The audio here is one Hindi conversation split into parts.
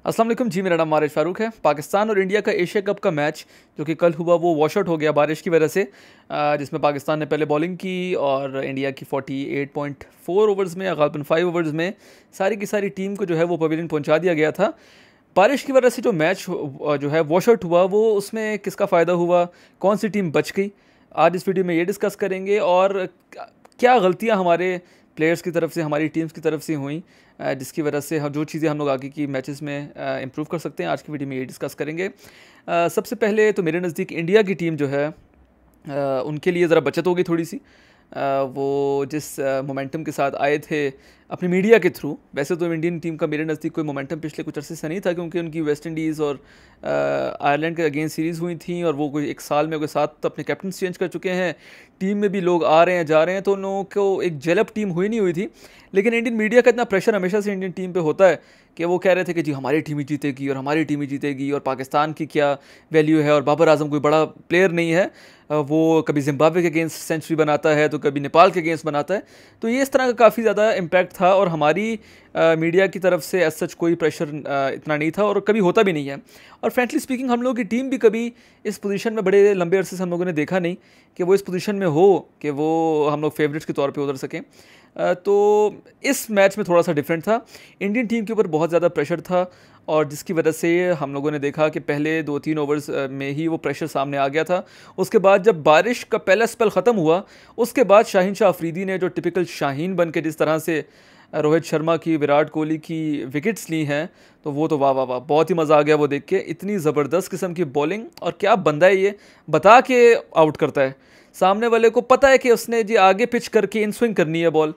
अस्सलाम वालेकुम जी। मेरा नाम मारिज फ़ारूक है। पाकिस्तान और इंडिया का एशिया कप का मैच जो कि कल हुआ वो वॉश आउट हो गया बारिश की वजह से, जिसमें पाकिस्तान ने पहले बॉलिंग की और इंडिया की 48.4 ओवर्स में या गालबन 5 ओवर्स में सारी की सारी टीम को जो है वो पवेलियन पहुंचा दिया गया था। बारिश की वजह से जो मैच जो है वॉश आउट हुआ वो उसमें किसका फ़ायदा हुआ, कौन सी टीम बच गई, आज इस वीडियो में ये डिस्कस करेंगे। और क्या गलतियाँ हमारे प्लेयर्स की तरफ से, हमारी टीम्स की तरफ से हुई, जिसकी वजह से जो चीज़ें हम लोग आगे की मैचेस में इम्प्रूव कर सकते हैं, आज की वीडियो में ये डिस्कस करेंगे। सबसे पहले तो मेरे नज़दीक इंडिया की टीम जो है उनके लिए ज़रा बचत होगी थोड़ी सी। वो जिस मोमेंटम के साथ आए थे अपनी मीडिया के थ्रू, वैसे तो इंडियन टीम का मेरे नज़दीक कोई मोमेंटम पिछले कुछ अरसे से नहीं था, क्योंकि उनकी वेस्ट इंडीज़ और आयरलैंड के अगेंस्ट सीरीज़ हुई थी और वो कोई एक साल में कोई 7 तो अपने कैप्टन चेंज कर चुके हैं। टीम में भी लोग आ रहे हैं जा रहे हैं, तो उन लोगों को एक जेलअप टीम हुई नहीं हुई थी। लेकिन इंडियन मीडिया का इतना प्रेशर हमेशा से इंडियन टीम पे होता है कि वो कह रहे थे कि जी हमारी टीम ही जीतेगी और हमारी टीम ही जीतेगी और पाकिस्तान की क्या वैल्यू है और बाबर आजम कोई बड़ा प्लेयर नहीं है, वो कभी जिम्बाब्वे के अगेंस्ट सेंचुरी बनाता है तो कभी नेपाल के अगेंस्ट बनाता है। तो ये इस तरह का काफ़ी ज़्यादा इम्पैक्ट था और हमारी मीडिया की तरफ से एज सच कोई प्रेशर इतना नहीं था और कभी होता भी नहीं है। और फ्रेंकली स्पीकिंग हम लोगों की टीम भी कभी इस पोजीशन में बड़े लंबे अरसे से हम लोगों ने देखा नहीं कि वो इस पोजीशन में हो कि वो हम लोग फेवरेट्स के तौर पे उतर सकें। तो इस मैच में थोड़ा सा डिफरेंट था, इंडियन टीम के ऊपर बहुत ज़्यादा प्रेशर था और जिसकी वजह से हम लोगों ने देखा कि पहले 2-3 ओवर्स में ही वो प्रेशर सामने आ गया था। उसके बाद जब बारिश का पहला स्पेल ख़त्म हुआ, उसके बाद शाहीन शाह अफरीदी ने जो टिपिकल शाहीन बन के जिस तरह से रोहित शर्मा की, विराट कोहली की विकेट्स ली हैं, तो वो तो वाह वाह वाह, बहुत ही मज़ा आ गया वो देख के। इतनी ज़बरदस्त किस्म की बॉलिंग और क्या बंदा है ये, बता के आउट करता है। सामने वाले को पता है कि उसने जी आगे पिच करके इन स्विंग करनी है बॉल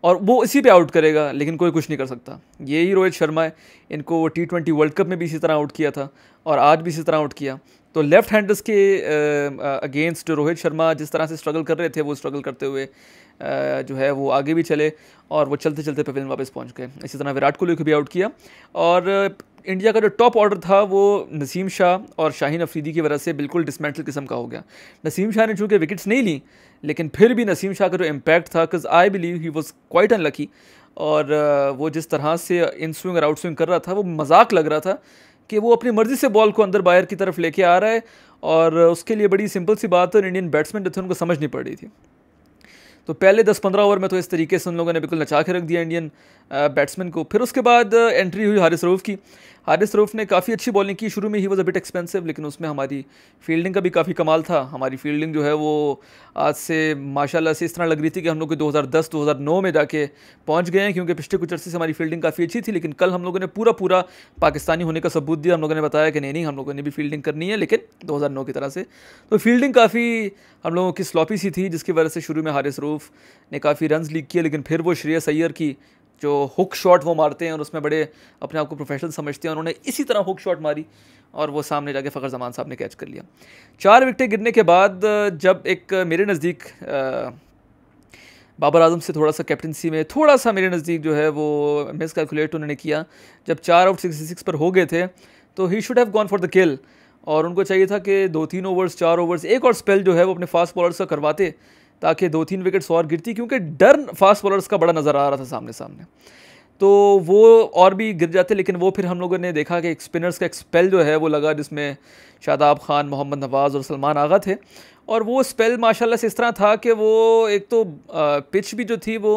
और वो इसी पे आउट करेगा, लेकिन कोई कुछ नहीं कर सकता। यही रोहित शर्मा है, इनको T20 वर्ल्ड कप में भी इसी तरह आउट किया था और आज भी इसी तरह आउट किया। तो लेफ्ट हैंडर्स के अगेंस्ट रोहित शर्मा जिस तरह से स्ट्रगल कर रहे थे, वो स्ट्रगल करते हुए जो है वो आगे भी चले और वो चलते चलते पवेलियन वापस पहुंच गए। इसी तरह विराट कोहली को भी आउट किया और इंडिया का जो टॉप ऑर्डर था वो नसीम शाह और शाहीन अफरीदी की वजह से बिल्कुल डिसमेंटल किस्म का हो गया। नसीम शाह ने चूँकि विकेट्स नहीं ली, लेकिन फिर भी नसीम शाह का जो इम्पैक्ट था, because I believe he was quite unlucky. और वो जिस तरह से इन स्विंग और आउट स्विंग कर रहा था, वो मजाक लग रहा था कि वो अपनी मर्ज़ी से बॉल को अंदर बाहर की तरफ लेके आ रहा है और उसके लिए बड़ी सिंपल सी बात है, इंडियन बैट्समैन जो थे उनको समझ नहीं पड़ रही थी। तो पहले 10-15 ओवर में तो इस तरीके से उन लोगों ने बिल्कुल नचा के रख दिया इंडियन बैट्समैन को। फिर उसके बाद एंट्री हुई हारिस रऊफ़ की। हारिस रऊफ़ ने काफ़ी अच्छी बॉलिंग की, शुरू में he was a bit expensive, लेकिन उसमें हमारी फील्डिंग का भी काफ़ी कमाल था। हमारी फील्डिंग जो है वो आज से माशाल्लाह से इस तरह लग रही थी कि हम लोग 2010-2009 में जाके पहुंच गए हैं, क्योंकि पिछले कुछ अर्से से हमारी फील्डिंग काफ़ी अच्छी थी। लेकिन कल हम लोगों ने पूरा पूरा पाकिस्तानी होने का सबूत दिया। हम लोगों ने बताया कि नहीं नहीं, हम लोगों ने भी फील्डिंग करनी है, लेकिन 2009 की तरह से। तो फील्डिंग काफ़ी हम लोगों की स्लॉपी सी थी, जिसकी वजह से शुरू में हारिस रऊफ़ ने काफ़ी रन्स लीक किए, लेकिन फिर वो श्रेयस अय्यर की जो हुक शॉट वो मारते हैं और उसमें बड़े अपने आप को प्रोफेशनल समझते हैं, उन्होंने इसी तरह हुक शॉट मारी और वो सामने जाके फ़खर जमान साहब ने कैच कर लिया। 4 विकेटें गिरने के बाद जब एक मेरे नज़दीक बाबर आजम से थोड़ा सा कैप्टनसी में थोड़ा सा मेरे नज़दीक जो है वो मिस कैलकुलेट उन्होंने किया। जब 4 आउट 66 पर हो गए थे तो he should have gone for the किल और उनको चाहिए था कि 2-3 ओवर्स, 4 ओवर्स, एक और स्पेल जो है वो अपने फास्ट बॉलर्स का करवाते ताकि 2-3 विकेट्स और गिरती, क्योंकि डर फास्ट बॉलर्स का बड़ा नज़र आ रहा था सामने सामने। तो वो और भी गिर जाते, लेकिन वो फिर हम लोगों ने देखा कि एक स्पिनर्स का एक स्पेल जो है वो लगा, जिसमें शादाब खान, मोहम्मद नवाज़ और सलमान आगा थे। और वो स्पेल माशाल्लाह से इस तरह था कि वो एक तो पिच भी जो थी वो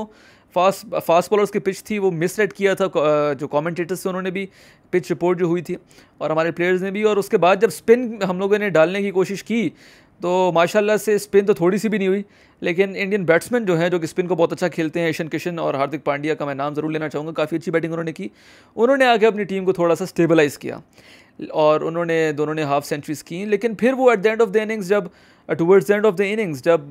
फास्ट बॉलर्स की पिच थी, वो मिसरेड किया था जो कमेंटेटर्स थे उन्होंने भी, पिच रिपोर्ट जो हुई थी और हमारे प्लेयर्स ने भी। और उसके बाद जब स्पिन हम लोगों ने डालने की कोशिश की तो माशाल्लाह से स्पिन तो थोड़ी सी भी नहीं हुई, लेकिन इंडियन बैट्समैन जो हैं जो कि स्पिन को बहुत अच्छा खेलते हैं, ईशान किशन और हार्दिक पांड्या का मैं नाम ज़रूर लेना चाहूँगा, काफ़ी अच्छी बैटिंग उन्होंने की। उन्होंने आके अपनी टीम को थोड़ा सा स्टेबलाइज़ किया और दोनों ने हाफ सेंचुरीज की। लेकिन फिर वो at the end of the innings, जब towards the end of the innings जब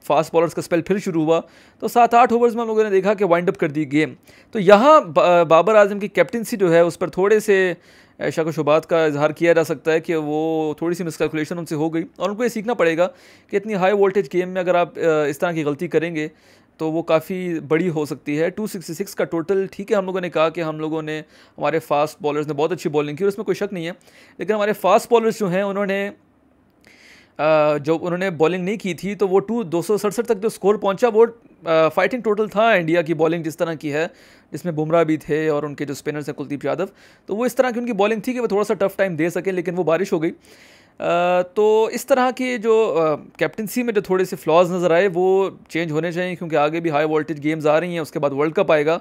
फास्ट बॉलर्स का स्पेल फिर शुरू हुआ, तो 7-8 ओवर्स में हम लोगों ने देखा कि वाइंड अप कर दी गेम। तो यहाँ बाबर आजम की कैप्टनसी जो है उस पर थोड़े से शक व शुबात का इजहार किया जा सकता है कि वो थोड़ी सी मिसकैलकुलेशन उनसे हो गई और उनको ये सीखना पड़ेगा कि इतनी हाई वोल्टेज गेम में अगर आप इस तरह की गलती करेंगे तो वो काफ़ी बड़ी हो सकती है। 266 का टोटल, ठीक है, हम लोगों ने कहा कि हम लोगों ने, हमारे फास्ट बॉलर्स ने बहुत अच्छी बॉलिंग की और उसमें कोई शक नहीं है, लेकिन हमारे फास्ट बॉलर्स जो हैं उन्होंने जो उन्होंने बॉलिंग नहीं की थी, तो वो 267 तक जो स्कोर पहुंचा वो फाइटिंग टोटल था इंडिया की बॉलिंग जिस तरह की है, जिसमें बुमराह भी थे और उनके जो स्पिनर्स हैं कुलदीप यादव, तो वो इस तरह की उनकी बॉलिंग थी कि वो थोड़ा सा टफ टाइम दे सकें, लेकिन वो बारिश हो गई। तो इस तरह के जो कैप्टनसी में जो थोड़े से फ्लॉज नज़र आए वो चेंज होने चाहिए, क्योंकि आगे भी हाई वोल्टेज गेम्स आ रही हैं, उसके बाद वर्ल्ड कप आएगा।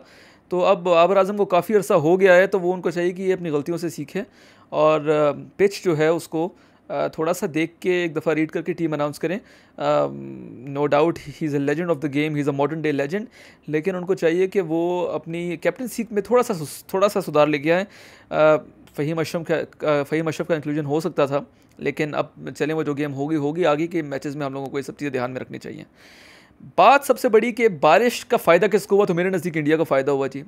तो अब बाबर आजम को काफ़ी अर्सा हो गया है, तो वो उनको चाहिए कि ये अपनी गलतियों से सीखें और पिच जो है उसको थोड़ा सा देख के एक दफ़ा रीड करके टीम अनाउंस करें। No doubt he is a legend of the game, he is a modern day legend, लेकिन उनको चाहिए कि वो अपनी कैप्टनसी में थोड़ा सा सुधार लेके आएँ। फ़हीम अशरफ का इंक्लूजन हो सकता था, लेकिन अब चलें, वो जो गेम होगी, आगे के मैचेस में हम लोगों को ये सब चीज़ें ध्यान में रखनी चाहिए। बात सबसे बड़ी कि बारिश का फ़ायदा किसको हुआ, तो मेरे नज़दीक इंडिया को फ़ायदा हुआ जी।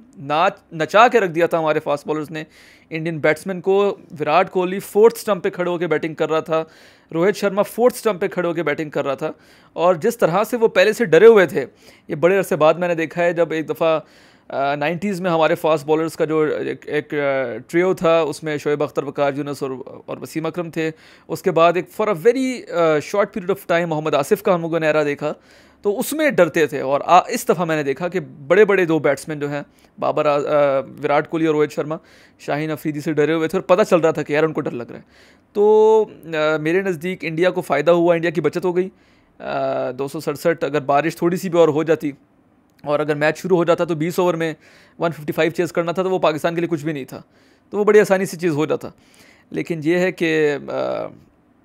नचा के रख दिया था हमारे फास्ट बॉलर्स ने इंडियन बैट्समैन को। विराट कोहली 4th स्टंप पे खड़े होकर बैटिंग कर रहा था, रोहित शर्मा 4th स्टंप पे खड़े होकर बैटिंग कर रहा था, और जिस तरह से वो पहले से डरे हुए थे, ये बड़े अरसे बाद मैंने देखा है। जब एक दफ़ा 90s में हमारे फास्ट बॉलर्स का जो एक ट्रियो था, उसमें शोएब अख्तर, वकार यूनुस और वसीम अकरम थे। उसके बाद एक for a very short period of time Mohammad Asif का हम लोगों ने एरा देखा, तो उसमें डरते थे। और इस दफ़ा मैंने देखा कि बड़े बड़े 2 बैट्समैन जो हैं, विराट कोहली और रोहित शर्मा, शाहीन अफरीदी से डरे हुए थे और पता चल रहा था कि यार उनको डर लग रहा है। तो मेरे नज़दीक इंडिया को फ़ायदा हुआ, इंडिया की बचत हो गई। 267, अगर बारिश थोड़ी सी भी और हो जाती और अगर मैच शुरू हो जाता तो 20 ओवर में 155 चेज़ करना था, तो वो पाकिस्तान के लिए कुछ भी नहीं था, तो वो बड़ी आसानी से चीज़ हो जाता। लेकिन ये है कि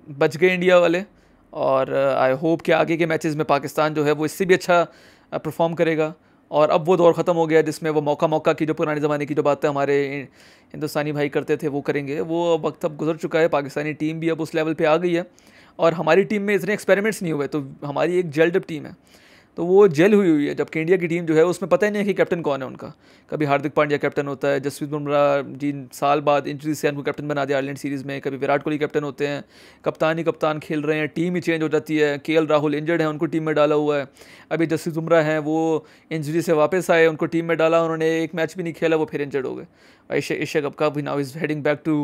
बच गए इंडिया वाले, और आई होप कि आगे के मैचेस में पाकिस्तान जो है वो इससे भी अच्छा परफॉर्म करेगा। और अब वो दौर ख़त्म हो गया जिसमें वो मौका की जो पुराने ज़माने की जो बातें हमारे हिंदुस्तानी भाई करते थे वो करेंगे। वो वक्त अब गुजर चुका है, पाकिस्तानी टीम भी अब उस लेवल पे आ गई है, और हमारी टीम में इतने एक्सपेरिमेंट्स नहीं हुए, तो हमारी एक जेल्ड टीम है, तो वो जेल हुई है। जबकि इंडिया की टीम जो है उसमें पता ही नहीं है कि कैप्टन कौन है उनका। कभी हार्दिक पांड्या कैप्टन होता है, जसप्रीत बुमराह जी साल बाद इंजरी से उनको कैप्टन बना दिया आयरलैंड सीरीज़ में, कभी विराट कोहली कैप्टन होते हैं, कप्तान ही कप्तान खेल रहे हैं, टीम ही चेंज हो जाती है। केएल राहुल इंजर्ड है, उनको टीम में डाला हुआ है। अभी जसप्रीत बुमराह हैं, वो इंजरी से वापस आए, उनको टीम में डाला, उन्होंने एक मैच भी नहीं खेला, वो फिर इंजर्ड हो गए। एशिया कप का भी now is heading back to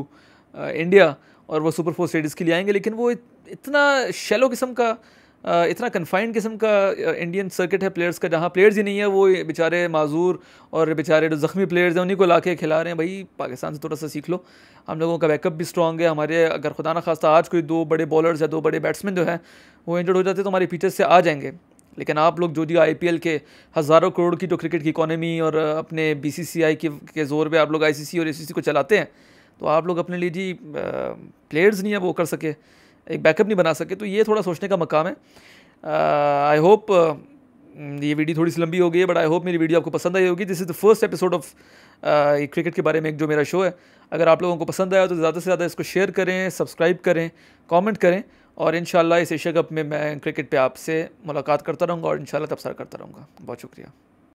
India, और वो सुपर 4 स्टेटस के लिए आएंगे। लेकिन वो इतना शैलो किस्म का, इतना कन्फाइंड किस्म का इंडियन सर्किट है प्लेयर्स का, जहाँ प्लेयर्स ही नहीं है, वो बेचारे माजूर और बेचारे जो ज़ख्मी प्लेयर्स हैं उन्हीं को लाके खिला रहे हैं। भाई पाकिस्तान से थोड़ा सा सीख लो, हम लोगों का बैकअप भी स्ट्रॉन्ग है। हमारे अगर खुदा ना खास्ता आज कोई 2 बड़े बॉलर्स या 2 बड़े बैट्समैन जो हैं वो इंजर्ड हो जाते तो हमारे पीछे से आ जाएंगे। लेकिन आप लोग जो IPL के हज़ारों करोड़ की जो क्रिकेट की इकॉनमी और अपने BCCI के ज़ोर पे आप लोग ICC और ACC को चलाते हैं, तो आप लोग अपने लिए जी प्लेयर्स नहीं है वो कर सके, एक बैकअप नहीं बना सके। तो ये थोड़ा सोचने का मकाम है। आई होप ये वीडियो थोड़ी सी लंबी हो गई है, बट आई होप मेरी वीडियो आपको पसंद आई होगी। This is the first episode of cricket के बारे में एक जो मेरा शो है। अगर आप लोगों को पसंद आया तो ज़्यादा से ज़्यादा इसको शेयर करें, सब्सक्राइब करें, कमेंट करें, और इंशाल्लाह इस एशिया कप में मैं क्रिकेट पे आपसे मुलाकात करता रहूँगा और इंशाल्लाह तबसरा करता रहूँगा। बहुत शुक्रिया।